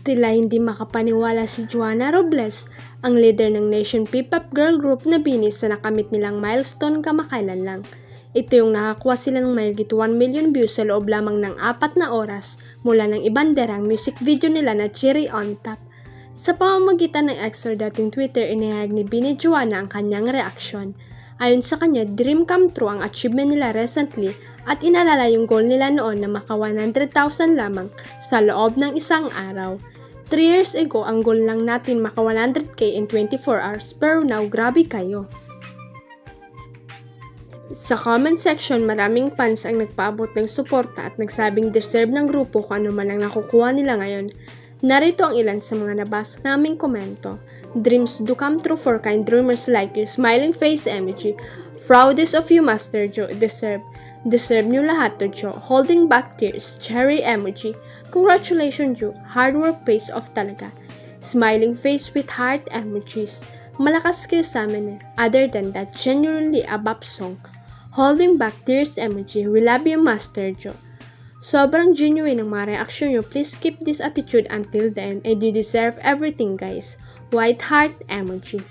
Tila hindi makapaniwala si Joanna Robles, ang leader ng Nation P-pop girl group na BINI sa nakamit nilang milestone kamakailan lang. Ito yung nakakuha sila ng mahigit 1 million views sa loob lamang ng 4 na oras mula ng ibanderang music video nila na Cherry on Top. Sa pamamagitan ng X or dating Twitter, inihayag ni BINI Joanna ang kanyang reaksyon. Ayon sa kanya, dream come true ang achievement nila recently at inalala yung goal nila noon na maka 100,000 lamang sa loob ng isang araw. 3 years ago, ang goal lang natin maka 100k in 24 hours, pero now grabe kayo. Sa comment section, maraming fans ang nagpaabot ng suporta at nagsabing deserve ng grupo kung ano man ang nakukuha nila ngayon. Narito ang ilan sa mga nabasa naming komento. Dreams do come true for kind dreamers like you. Smiling face emoji. Proudest of you, Master Joe. Deserve nyo lahat to Joe. Holding back tears. Cherry emoji. Congratulations, Joe. Hard work pays off talaga. Smiling face with heart emojis. Malakas kayo sa amin. Other than that, genuinely a bop song. Holding back tears emoji. We love you, Master Joe. Sobrang genuine ang mga reaksyon nyo. Please keep this attitude until the end. And you deserve everything, guys. White heart emoji.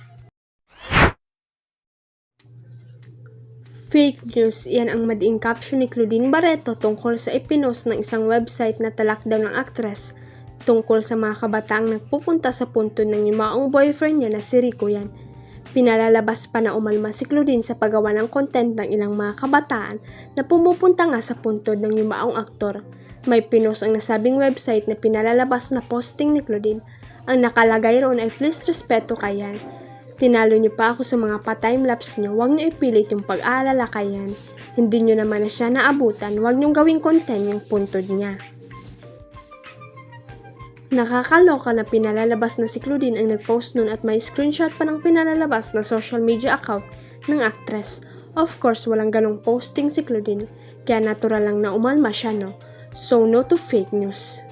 Fake news, iyan ang madiing caption ni Claudine Barreto tungkol sa ipinost ng isang website na talak daw ng aktres tungkol sa mga kabataang nagpupunta sa puntod ng yumaong boyfriend niya na si Rico yan. Pinalalabas pa na umalma si Claudine sa paggawa ng content ng ilang mga kabataan na pumupunta nga sa puntod ng yumaong aktor. May pinost ang nasabing website na pinalalabas na posting ni Claudine. Ang nakalagay roon ay please respeto kayan. Tinalo niyo pa ako sa mga pa-timelapse niyo, huwag niyo ipilit yung pag-aalala kayan. Hindi niyo naman na siya naabutan, huwag niyong gawing content yung puntod niya. Nakakaloka na pinalalabas na si Claudine ang nag-post nun at may screenshot pa ng pinalalabas na social media account ng actress. Of course, walang ganong posting si Claudine, kaya natural lang na umalma siya, no? So, no to fake news.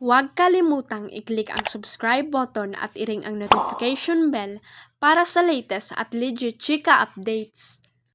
Huwag kalimutang i-click ang subscribe button at i-ring ang notification bell para sa latest at legit chika updates.